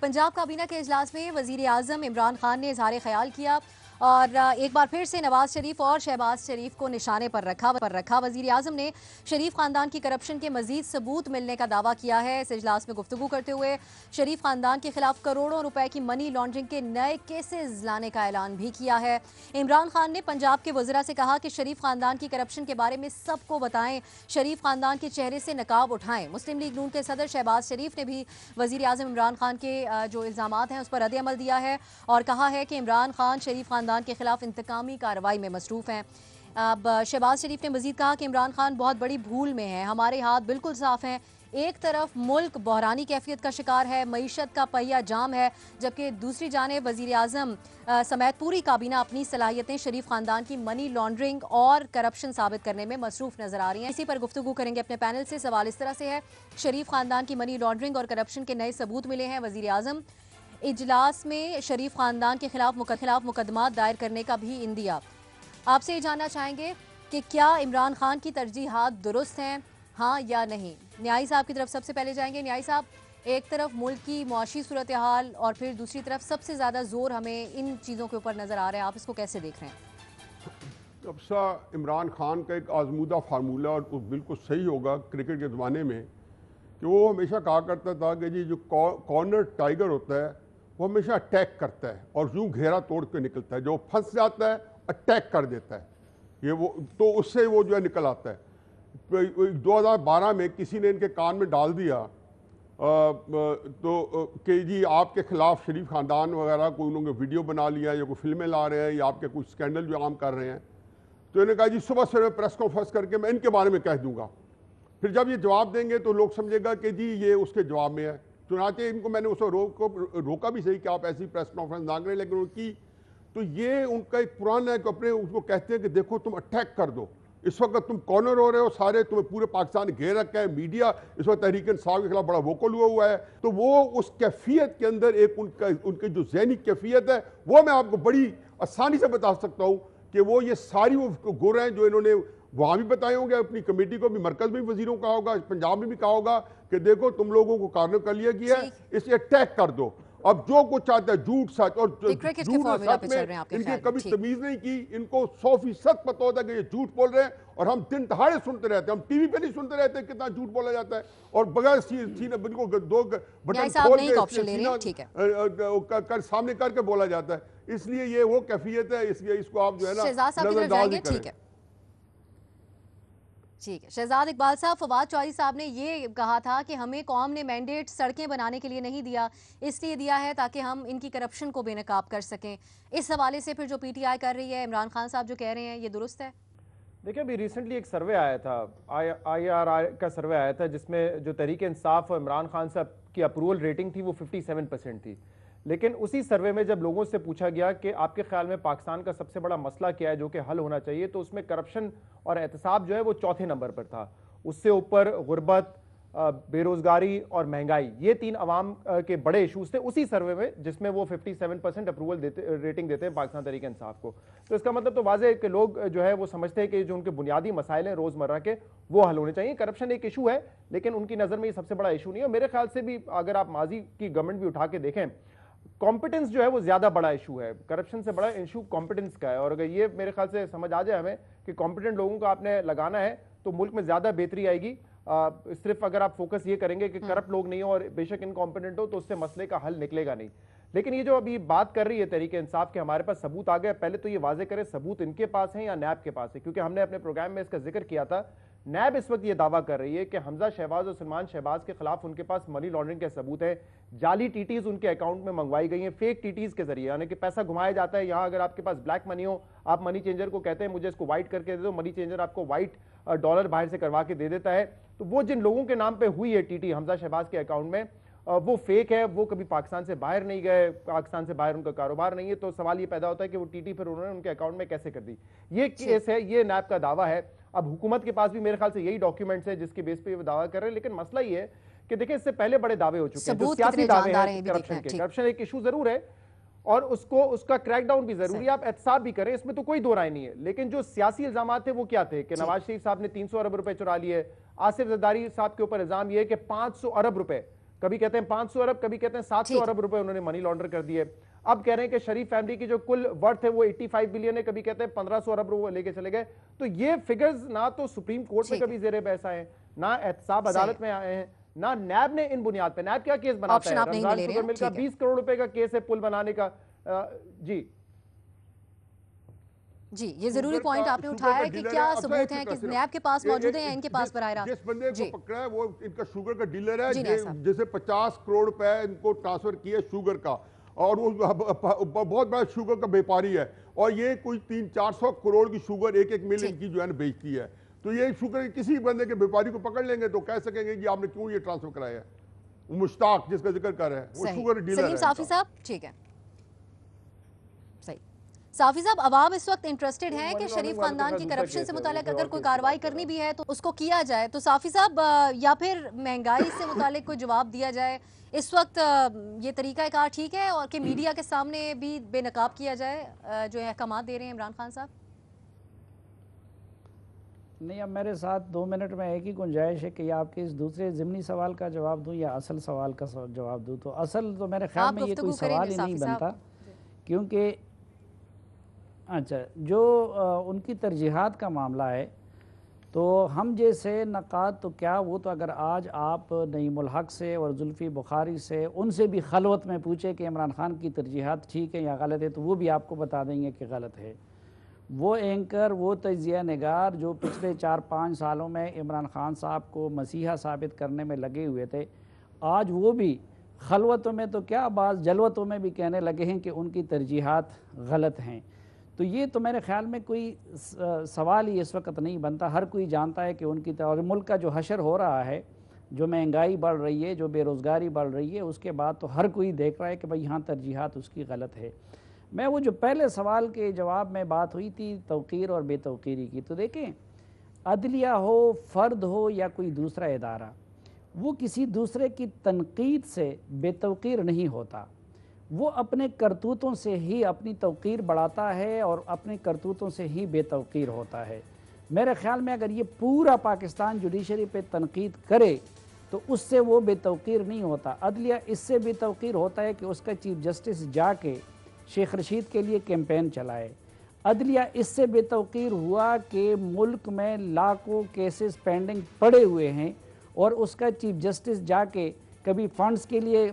पंजाब काबीना के इजलास में वजीर आजम इमरान खान ने इजहार ख्याल किया और एक बार फिर से नवाज शरीफ और शहबाज शरीफ को निशाने पर रखा। वजीर आजम ने शरीफ खानदान की करप्शन के मजीद सबूत मिलने का दावा किया है। इस इजलास में गुफ्तगू करते हुए शरीफ खानदान के खिलाफ करोड़ों रुपए की मनी लॉन्ड्रिंग के नए केसेस लाने का ऐलान भी किया है। इमरान खान ने पंजाब के वज़रा से कहा कि शरीफ खानदान की करप्शन के बारे में सबको बताएं, शरीफ खानदान के चेहरे से नकाब उठाएं। मुस्लिम लीग नून के सदर शहबाज शरीफ ने भी वजीर आजम इमरान खान के जो इल्जामात हैं उस पर रद्द-ए-अमल दिया है और कहा है कि इमरान खान शरीफ खानदान के खिलाफ इंतकामी कार्रवाई में मसरूफ हैं। अब शहबाज शरीफ ने मजीद कहा कि इमरान खान बहुत बड़ी भूल में है, हमारे हाथ बिल्कुल साफ हैं। एक तरफ मुल्क बहरानी कैफियत का शिकार है, मईशत का पहिया जाम है, जबकि दूसरी जानिब वजीर आजम समेत पूरी काबीना अपनी सलाहियतें शरीफ खानदान की मनी लॉन्ड्रिंग और करप्शन साबित करने में मसरूफ नजर आ रही हैं। इसी पर गुफ्तगू करेंगे अपने पैनल से। सवाल इस तरह से है, शरीफ खानदान की मनी लॉन्ड्रिंग और करप्शन के नए सबूत मिले हैं। वजीर आजम इजलास में शरीफ खानदान के खिलाफ मुकदमा दायर करने का भी इंदिया। आपसे ये जानना चाहेंगे कि क्या इमरान खान की तरजीहात दुरुस्त हैं, हाँ या नहीं? न्यायी साहब की तरफ सबसे पहले जाएंगे। न्यायी साहब, एक तरफ मुल्क की मुआशी सूरत हाल और फिर दूसरी तरफ सबसे ज़्यादा जोर हमें इन चीज़ों के ऊपर नज़र आ रहा है, आप इसको कैसे देख रहे हैं? अब सा इमरान खान का एक आजमूदा फार्मूला और वो बिल्कुल सही होगा क्रिकेट के ज़माने में कि वो हमेशा कहा करता था कि जी जो कॉर्नर टाइगर होता है वो हमेशा अटैक करता है और यूँ घेरा तोड़ के निकलता है, जो फंस जाता है अटैक कर देता है। ये वो तो उससे वो जो है निकल आता है। 2012 में किसी ने इनके कान में डाल दिया तो कि जी आपके खिलाफ शरीफ खानदान वगैरह कोई उन्होंने वीडियो बना लिया या कोई फिल्में ला रहे हैं या आपके कुछ स्कैंडल जो आम कर रहे हैं, तो इन्होंने कहा जी सुबह सवेरे प्रेस कॉन्फ्रेंस करके मैं इनके बारे में कह दूंगा। फिर जब ये जवाब देंगे तो लोग समझेगा कि जी ये उसके जवाब में है। चुनाचे इनको मैंने उसको रोका भी सही कि आप ऐसी प्रेस कॉन्फ्रेंस ना करें, लेकिन उनकी तो ये उनका एक पुराना है कि अपने उसको कहते हैं कि देखो तुम अटैक कर दो, इस वक्त तुम कॉर्नर हो रहे हो, सारे तुम्हें पूरे पाकिस्तान घेर रखा है, मीडिया इस वक्त तहरीक इंसाफ के खिलाफ बड़ा वोकल हुआ है। तो वो उस कैफियत के अंदर एक उनकी जो जहनी कैफियत है वो मैं आपको बड़ी आसानी से बता सकता हूँ कि वो ये सारी वो गुर हैं जो इन्होंने वहाँ भी बताए होंगे, अपनी कमेटी को भी, मरकज में भी वजीरों का होगा, पंजाब में भी कहा होगा कि देखो तुम लोगों को कॉर्नर कर लिया गया है, इसे अटैक कर दो। अब जो कुछ आता है झूठ सच और झूठ सच में इनकी कभी तमीज नहीं की। इनको 100% पता होता है कि ये झूठ बोल रहे हैं और हम दिन दहाड़े सुनते रहते हैं, हम टीवी पे नहीं सुनते रहते कितना झूठ बोला जाता है और बगैर सीने बिल्कुल दो बटन खोल के सामने करके बोला जाता है। इसलिए ये वो कैफियत है, इसलिए इसको आप जो है ना नजरअंदाज नहीं करें। ठीक है शहजाद इकबाल साहब, फवाद चौधरी साहब ने ये कहा था कि हमें कौम ने मैंडेट सड़कें बनाने के लिए नहीं दिया, इसलिए दिया है ताकि हम इनकी करप्शन को बेनकाब कर सकें। इस हवाले से फिर जो पीटीआई कर रही है, इमरान खान साहब जो कह रहे हैं, ये दुरुस्त है? देखिए अभी रिसेंटली एक सर्वे आया था, IRI का सर्वे आया था, जिसमें जो तहरीक इंसाफ और इमरान खान साहब की अप्रूवल रेटिंग थी वो 57% थी। लेकिन उसी सर्वे में जब लोगों से पूछा गया कि आपके ख्याल में पाकिस्तान का सबसे बड़ा मसला क्या है जो कि हल होना चाहिए, तो उसमें करप्शन और एहतसाब जो है वो चौथे नंबर पर था। उससे ऊपर गुर्बत, बेरोजगारी और महंगाई, ये 3 अवाम के बड़े इशूज थे उसी सर्वे में, जिसमें वो 57% अप्रूवल रेटिंग देते हैं पाकिस्तान तहरीक इंसाफ को। तो इसका मतलब तो वाज़ेह है कि लोग जो है वो समझते हैं कि जो उनके बुनियादी मसाइल हैं रोजमर्रा के, वो हल होने चाहिए। करप्शन एक इशू है लेकिन उनकी नज़र में ये सबसे बड़ा इशू नहीं है। मेरे ख्याल से भी अगर आप माजी की गवर्नमेंट भी उठा के देखें, कॉम्पिटेंस जो है वो ज्यादा बड़ा इशू है, करप्शन से बड़ा इशू कॉम्पिटेंस का है। और अगर ये मेरे ख्याल से समझ आ जाए हमें कि कॉम्पिटेंट लोगों को आपने लगाना है तो मुल्क में ज्यादा बेहतरी आएगी। सिर्फ अगर आप फोकस ये करेंगे कि करप्ट लोग नहीं हो और बेशक इनकॉम्पिटेंट हो, तो उससे मसले का हल निकलेगा नहीं। लेकिन ये जो अभी बात कर रही है तहरीक इंसाफ के, हमारे पास सबूत आ गए, पहले तो ये वाजे करें सबूत इनके पास है या नैब के पास है, क्योंकि हमने अपने प्रोग्राम में इसका जिक्र किया था। नैब इस वक्त ये दावा कर रही है कि हमजा शहबाज और सलमान शहबाज के खिलाफ उनके पास मनी लॉन्ड्रिंग के सबूत है, जाली टीटीज उनके अकाउंट में मंगवाई गई हैं, फेक टीटीज के जरिए, यानी कि पैसा घुमाया जाता है। यहाँ अगर आपके पास ब्लैक मनी हो, आप मनी चेंजर को कहते हैं मुझे इसको व्हाइट करके दे दो, मनी चेंजर आपको व्हाइट डॉलर बाहर से करवा के दे देता है। तो वो जिन लोगों के नाम पे हुई है टीटी हमजा शहबाज के अकाउंट में, वो फेक है, वो कभी पाकिस्तान से बाहर नहीं गए, पाकिस्तान से बाहर उनका कारोबार नहीं है। तो सवाल ये पैदा होता है कि वो टीटी फिर उन्होंने उनके अकाउंट में कैसे कर दी। ये केस है, ये नैब का दावा है। अब हुकूमत के पास भी मेरे ख्याल से यही डॉक्यूमेंट्स है जिसके बेस पे वो दावा कर रहे हैं। लेकिन मसला ये है कि देखिए इससे पहले बड़े दावे हो चुके हैं, जो सियासी दावे हैं करप्शन के। करप्शन एक इशू जरूर है और उसका क्रैकडाउन भी जरूरी है, आप एहतसाब भी करें, इसमें तो कोई दो राय नहीं है। लेकिन जो सियासी इल्जाम थे वो क्या थे कि नवाज शरीफ साहब ने 300 अरब रुपए चुरा लिए। आसिफ जरदारी साहब के ऊपर इल्जाम यह है कि 500 अरब रुपए कभी कहते हैं 500 अरब, कभी कहते हैं 700 अरब रुपए उन्होंने मनी लॉन्डर कर दिए। अब कह रहे हैं कि शरीफ फैमिली की जो कुल वर्थ है वो 85 बिलियन है, कभी कहते हैं 1500 अरब रुपए लेके चले गए। तो ये फिगर्स ना तो सुप्रीम कोर्ट में कभी जेरे बहस आए, ना एहतसाब अदालत में आए हैं, ना नैब ने इन बुनियाद पे, नैब क्या केस बनाता है, रमजान शुगर मिल का 20 करोड़ रुपए का केस है पुल बनाने का। जी, ये जरूरी पॉइंट आपने उठाया है कि क्या सबूत हैं कि नैब के पास मौजूद है या इनके पास बराह रास्त। जिस बंदे को पकड़ा है वो इनका शुगर का डीलर है, जैसे 50 करोड़ रुपए इनको ट्रांसफर किया शुगर का, और वो बहुत बड़ा शुगर का व्यापारी है, और ये कोई 300-400 करोड़ की शुगर एक मिल इनकी जो है ना बेचती है। तो ये शुगर किसी बंदे के व्यापारी को पकड़ लेंगे तो कह सकेंगे कि आपने क्यों ये ट्रांसफर कराया है। मुश्ताक जिसका जिक्र कर रहे हैं वो शुगर डीलर है। सलीम साफी साहब, ठीक है, सही। साफी साहब, अवाम इस वक्त इंटरेस्टेड है कि शरीफ खानदान की करप्शन से मुतालिक अगर कोई कार्रवाई करनी भी है तो उसको किया जाए। तो साफी साहब, या फिर महंगाई से मुतालिक कोई जवाब दिया जाए, इस वक्त ये तरीकाकार ठीक है और कि मीडिया के सामने भी बेनकाब किया जाए जो अहकाम दे रहे हैं इमरान खान साहब? नहीं, अब मेरे साथ 2 मिनट में एक ही गुंजाइश है कि आपके इस दूसरे ज़िमनी सवाल का जवाब दूं या असल सवाल का जवाब दूं। तो असल तो मेरे ख्याल में ये कोई सवाल ही नहीं बनता, क्योंकि अच्छा जो उनकी तरजीहात का मामला है तो हम जैसे नक़ाद तो क्या, वो तो अगर आज आप नईमुल हक से और जुल्फ़ी बुखारी से उनसे भी खलवत में पूछे कि इमरान खान की तरजीहात ठीक है या गलत है तो वो भी आपको बता देंगे कि गलत है। वो एंकर, वो तजिया निगार जो पिछले 4-5 सालों में इमरान खान साहब को मसीहा साबित करने में लगे हुए थे, आज वो भी खलवतों में तो क्या, बाज़ जलवतों में भी कहने लगे हैं कि उनकी तरजीहात गलत हैं। तो ये तो मेरे ख़्याल में कोई सवाल ही इस वक्त नहीं बनता। हर कोई जानता है कि उनकी, और मुल्क का जो हशर हो रहा है, जो महंगाई बढ़ रही है, जो बेरोज़गारी बढ़ रही है, उसके बाद तो हर कोई देख रहा है कि भाई यहाँ तरजीहात उसकी गलत है। मैं वो जो पहले सवाल के जवाब में बात हुई थी तौक़ीर और बेतौक़ीरी की, तो देखें अदलिया हो, फ़र्द हो या कोई दूसरा इदारा, वो किसी दूसरे की तनकीद से बेतौक़ीर नहीं होता। वो अपने करतूतों से ही अपनी तौक़ीर बढ़ाता है और अपने करतूतों से ही बेतौक़ीर होता है। मेरे ख़्याल में अगर ये पूरा पाकिस्तान जुडिशरी पे तनकीद करे तो उससे वो बेतौक़ीर नहीं होता। अदलिया इससे बेतौक़ीर होता है कि उसका चीफ जस्टिस जाके शेख रशीद के लिए कैंपेन चलाए। अदलिया इससे बेतौक़ीर हुआ कि मुल्क में लाखों केसेस पेंडिंग पड़े हुए हैं और उसका चीफ जस्टिस जाके कभी फंड्स के लिए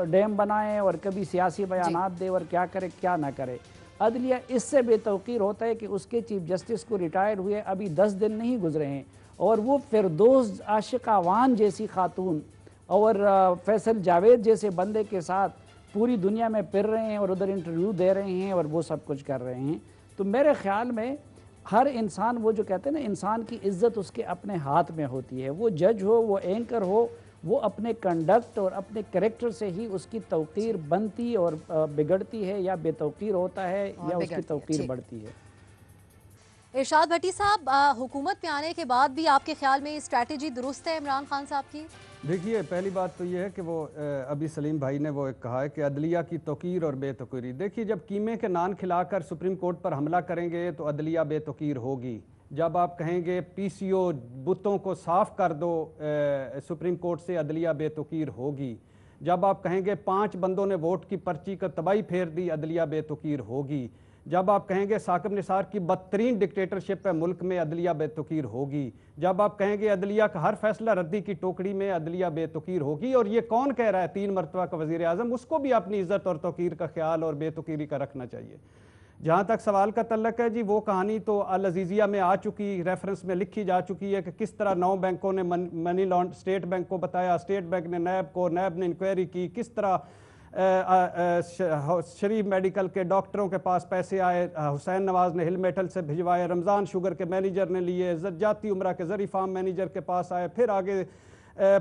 डैम बनाए और कभी सियासी बयानात दे और क्या करे क्या ना करे। अदलिया इससे बेतौक़ीर होता है कि उसके चीफ जस्टिस को रिटायर हुए अभी 10 दिन नहीं गुजरे हैं और वो फिरदौस आशिक़ा अवान जैसी खातून और फैसल जावेद जैसे बंदे के साथ पूरी दुनिया में फिर रहे हैं और उधर इंटरव्यू दे रहे हैं और वो सब कुछ कर रहे हैं। तो मेरे ख़्याल में हर इंसान, वो जो कहते हैं ना, इंसान की इज़्ज़त उसके अपने हाथ में होती है। वो जज हो, वो एंकर हो, वो अपने कंडक्ट और अपने कैरेक्टर से ही उसकी तौक़ीर बनती और बिगड़ती है, या बेतौक़ीर होता है या उसकी तौक़ीर बढ़ती है। इरशाद भट्टी साहब, हुकूमत में आने के बाद भी आपके ख्याल में स्ट्रैटेजी दुरुस्त है इमरान खान साहब की? देखिए, पहली बात तो ये है कि वो अभी सलीम भाई ने वो एक कहा है कि अदलिया की तौक़ीर और बेतौक़ीरी। देखिए, जब कीमे के नान खिलाकर सुप्रीम कोर्ट पर हमला करेंगे तो अदलिया बेतौक़ीर होगी। जब आप कहेंगे पीसीओ बुतों को साफ़ कर दो सुप्रीम कोर्ट से, अदलिया बेतौक़ीर होगी। जब आप कहेंगे 5 बंदों ने वोट की पर्ची का तबाही फेर दी, अदलिया बेतौक़ीर होगी। जब आप कहेंगे साकिब निसार की बदतरीन डिक्टेटरशिप है मुल्क में, अदलिया बेतौक़ीर होगी। जब आप कहेंगे अदलिया का हर फैसला रद्दी की टोकरी में, अदलिया बेतौक़ीर होगी। और ये कौन कह रहा है 3 मरतबा का वज़ीर आज़म, उसको भी अपनी इज़्ज़त और तौक़ीर का ख्याल और बेतौक़ीरी का रखना चाहिए। जहाँ तक सवाल का तल्लक है जी, वो कहानी तो अल अज़ीज़िया में आ चुकी, रेफरेंस में लिखी जा चुकी है कि किस तरह 9 बैंकों ने मनी लॉन्ड, स्टेट बैंक को बताया, स्टेट बैंक ने नैब को, नैब ने इंक्वायरी की, किस तरह शरीफ मेडिकल के डॉक्टरों के पास पैसे आए, हुसैन नवाज ने हिल मेटल से भिजवाए, रमज़ान शुगर के मैनेजर ने लिए, जाती उमरा के ज़री फार्म मैनेजर के पास आए, फिर आगे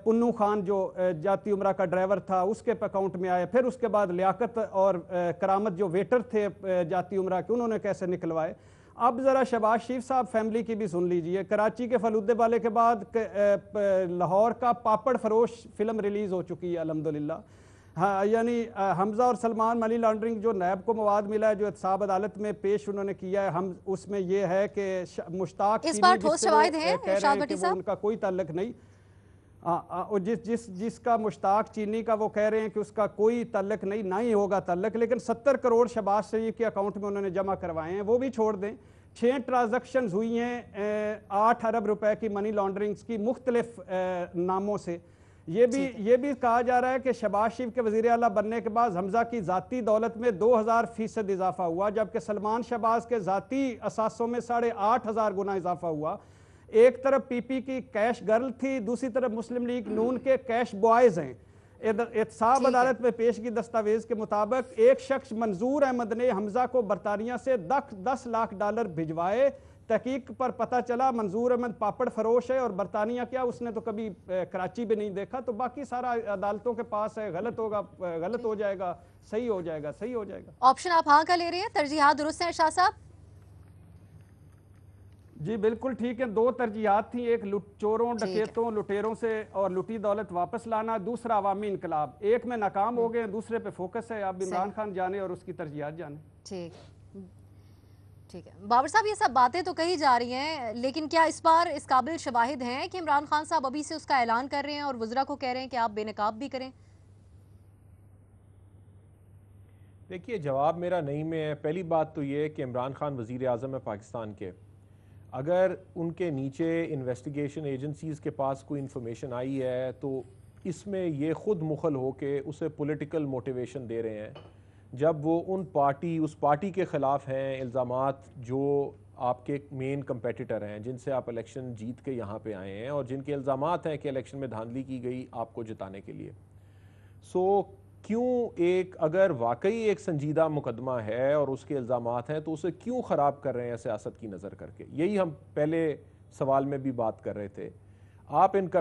पुन्नू खान जो जाती उमरा का ड्राइवर था उसके अकाउंट में आए, फिर उसके बाद लियाकत और करामत जो वेटर थे जाती उमरा के, उन्होंने कैसे निकलवाए। अब ज़रा शहबाज शरीफ साहब फैमिली की भी सुन लीजिए। कराची के फलूदे वाले के बाद लाहौर का पापड़ फरोश फिल्म रिलीज़ हो चुकी है अल्हम्दुलिल्लाह। हाँ, यानी हमजा और सलमान मनी लॉन्ड्रिंग जो नैब को मवाद मिला है, जो एहतसाब अदालत में पेश उन्होंने किया है, हम उसमें ये है कि मुश्ताक इस बार ठोस शवाहिद हैं, कह रहे हैं कि वो उनका कोई ताल्लुक नहीं। जिसका मुश्ताक चीनी का वो कह रहे हैं कि उसका कोई तल्लक नहीं, ना ही होगा तल्लक, लेकिन 70 करोड़ शहबाज शरीफ के अकाउंट में उन्होंने जमा करवाए हैं, वो भी छोड़ दें। 6 ट्रांजैक्शंस हुई हैं 8 अरब रुपए की मनी लॉन्ड्रिंग्स की मुख्तलिफ नामों से। ये भी कहा जा रहा है कि शहबाज शरीफ के वज़ीर आला बनने के बाद हमजा की ज़ाती दौलत में 2000% इजाफा हुआ, जबकि सलमान शहबाज के ज़ाती असासों में 8500 गुना इजाफा हुआ। एक तरफ पीपी की कैश गर्ल थी, दूसरी तरफ मुस्लिम लीग नून के कैश बॉयज हैं। एहतसाब अदालत में पेश की दस्तावेज के मुताबिक एक शख्स मंजूर अहमद ने हमजा को बरतानिया से $10 लाख भिजवाए। तहकीक पर पता चला मंजूर अहमद पापड़ फरोश है और बरतानिया क्या, उसने तो कभी कराची भी नहीं देखा। तो बाकी सारा अदालतों के पास है, गलत होगा गलत हो जाएगा, सही हो जाएगा सही हो जाएगा। ऑप्शन आप हाँ का ले रहे हैं, तरजीहात दुरुस्त हैं शाह साहब? जी बिल्कुल ठीक है। 2 तरजीहात थी, एक चोरों डकैतों लुटेरों से और लुटी दौलत वापस लाना, दूसरा अवामी इनकलाब। एक में नाकाम हो गए, दूसरे पे फोकस है। आप इमरान खान जाने और उसकी तरजीहात जाने। ठीक है बाबर साहब, ये सब बातें तो कही जा रही हैं, लेकिन क्या इस बार इस काबिल शवाहिद हैं कि इमरान खान साहब अभी से उसका ऐलान कर रहे हैं और वज़रा को कह रहे हैं कि आप बेनकाब भी करें? देखिए, जवाब मेरा नहीं में है। पहली बात तो ये कि इमरान खान वज़ीर आज़म है पाकिस्तान के। अगर उनके नीचे इन्वेस्टिगेशन एजेंसीज़ के पास कोई इन्फॉर्मेशन आई है तो इसमें ये ख़ुद मुखल हो के उसे पॉलिटिकल मोटिवेशन दे रहे हैं, जब वो उस पार्टी के ख़िलाफ़ हैं इल्ज़ामात जो आपके मेन कंपेटिटर हैं, जिनसे आप इलेक्शन जीत के यहाँ पे आए हैं और जिनके इल्ज़ामात हैं कि इलेक्शन में धांधली की गई आपको जिताने के लिए। क्यों अगर वाकई एक संजीदा मुकदमा है और उसके इल्ज़ामात हैं तो उसे क्यों ख़राब कर रहे हैं सियासत की नज़र करके? यही हम पहले सवाल में भी बात कर रहे थे।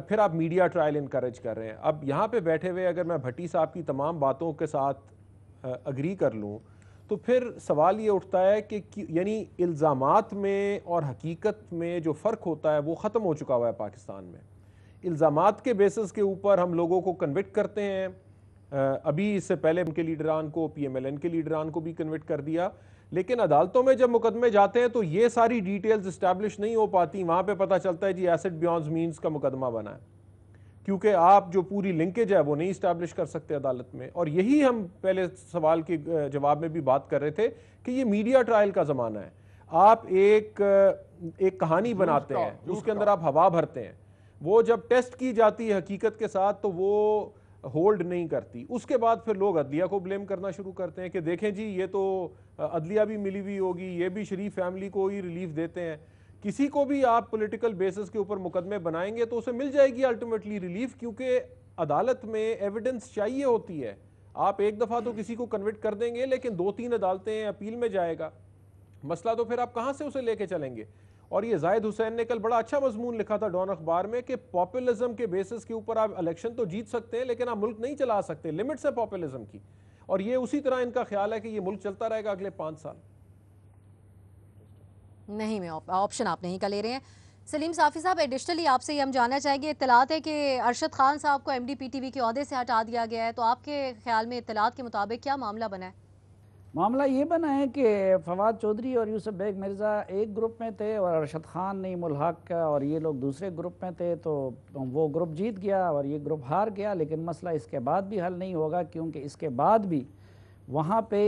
फिर आप मीडिया ट्रायल इनकरेज कर रहे हैं। अब यहाँ पे बैठे हुए अगर मैं भट्टी साहब की तमाम बातों के साथ अग्री कर लूँ तो फिर सवाल ये उठता है कि यानी इल्ज़ामात में और हकीकत में जो फ़र्क होता है वो ख़त्म हो चुका हुआ है पाकिस्तान में। इल्ज़ामात के बेसिस के ऊपर हम लोगों को कन्विक्ट करते हैं। अभी इससे पहले उनके लीडरान को, PMLN के लीडरान को भी कन्विक्ट कर दिया, लेकिन अदालतों में जब मुकदमे जाते हैं तो ये सारी डिटेल्स इस्टेब्लिश नहीं हो पाती। वहाँ पे पता चलता है जी एसेट बियॉन्ड मीन्स का मुकदमा बना है, क्योंकि आप जो पूरी लिंकेज है वो नहीं इस्टेब्लिश कर सकते अदालत में। और यही हम पहले सवाल के जवाब में भी बात कर रहे थे कि ये मीडिया ट्रायल का ज़माना है। आप एक कहानी बनाते हैं, उसके अंदर आप हवा भरते हैं, वो जब टेस्ट की जाती है हकीकत के साथ तो वो होल्ड नहीं करती। उसके बाद फिर लोग अदलिया को ब्लेम करना शुरू करते हैं कि देखें जी ये तो अदलिया भी मिली हुई होगी, ये भी शरीफ फैमिली को ही रिलीफ देते हैं। किसी को भी आप पॉलिटिकल बेसिस के ऊपर मुकदमे बनाएंगे तो उसे मिल जाएगी अल्टीमेटली रिलीफ, क्योंकि अदालत में एविडेंस चाहिए होती है। आप एक दफ़ा तो किसी को कन्विक्ट कर देंगे, लेकिन 2-3 अदालतें अपील में जाएगा मसला, तो फिर आप कहाँ से उसे लेके चलेंगे? और ये जाहिद हुसैन ने कल बड़ा अच्छा मजमून लिखा था डॉन अखबार में कि पॉपुलिज्म के बेसिस के ऊपर आप इलेक्शन तो जीत सकते हैं लेकिन आप मुल्क नहीं चला सकते, लिमिट्स है पॉपुलिज्म की। और ये उसी तरह इनका ख्याल है कि ये मुल्क चलता रहेगा अगले 5 साल। नहीं, मैं ऑप्शन आप नहीं का ले रहे हैं। सलीम साफ़ी साहब, एडिशनली आपसे ये हम जानना चाहेंगे, इत्तलात है कि अरशद खान साहब को MD-PTV के ओहदे से हटा दिया गया है, तो आपके ख्याल में इत्तलात के मुताबिक क्या मामला बना है? मामला ये बना है कि फवाद चौधरी और यूसुफ बेग मिर्ज़ा एक ग्रुप में थे और अरशद खान ने मुल्हक और ये लोग दूसरे ग्रुप में थे, तो वो ग्रुप जीत गया और ये ग्रुप हार गया। लेकिन मसला इसके बाद भी हल नहीं होगा, क्योंकि इसके बाद भी वहाँ पे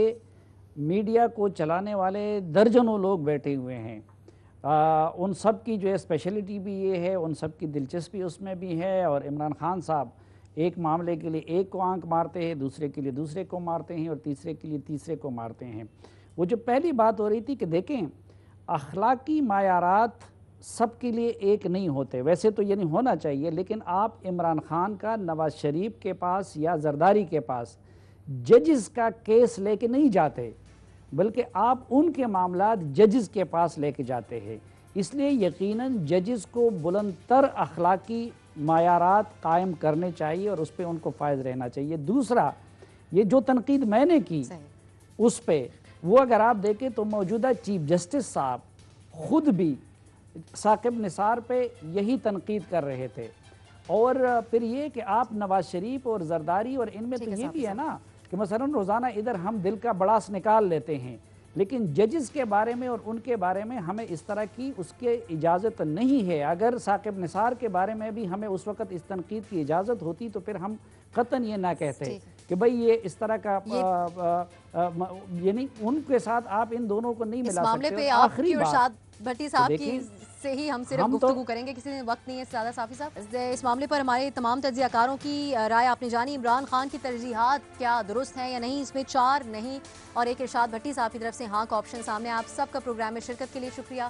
मीडिया को चलाने वाले दर्जनों लोग बैठे हुए हैं। उन सब की जो है स्पेशलिटी भी ये है, उन सब की दिलचस्पी उसमें भी है। और इमरान खान साहब एक मामले के लिए एक को आंक मारते हैं, दूसरे के लिए दूसरे को मारते हैं और तीसरे के लिए तीसरे को मारते हैं। वो जो पहली बात हो रही थी कि देखें अखलाकी मायारात सब के लिए एक नहीं होते, वैसे तो ये नहीं होना चाहिए, लेकिन आप इमरान खान का नवाज शरीफ के पास या जरदारी के पास जजेस का केस लेके नहीं जाते, बल्कि आप उनके मामला जजेस के पास लेके जाते हैं। इसलिए यकीनन जजेस को बुलंदतर अखलाकी मायारात कायम करने चाहिए और उस पर उनको फ़ायद रहना चाहिए। दूसरा, ये जो तनकीद मैंने की उस पर, वो अगर आप देखें तो मौजूदा चीफ जस्टिस साहब ख़ुद भी साकिब निसार पे यही तनकीद कर रहे थे। और फिर ये कि आप नवाज शरीफ और जरदारी और इनमें तो ये भी है ना कि मसलन रोज़ाना इधर हम दिल का बड़ास निकाल लेते हैं, लेकिन जजेस के बारे में और उनके बारे में हमें इस तरह की उसके इजाज़त नहीं है। अगर साकिब निसार के बारे में भी हमें उस वक्त इस तनकीद की इजाज़त होती तो फिर हम कतन ये ना कहते कि भाई ये इस तरह का यानी उनके साथ आप इन दोनों को नहीं मिला मामले पे आखिरी बात भट्टी साहब की से ही हम सिर्फ गुफ्तगू करेंगे, किसी दिन वक्त नहीं है ज़्यादा। साफी साहब, इस मामले पर हमारे तमाम तज्ज़ियाकारों की राय आपने जानी। इमरान खान की तरजीहात क्या दुरुस्त हैं या नहीं, इसमें 4 नहीं और एक इरशाद भट्टी साहब की तरफ से हाँ का ऑप्शन सामने। आप सबका प्रोग्राम में शिरकत के लिए शुक्रिया।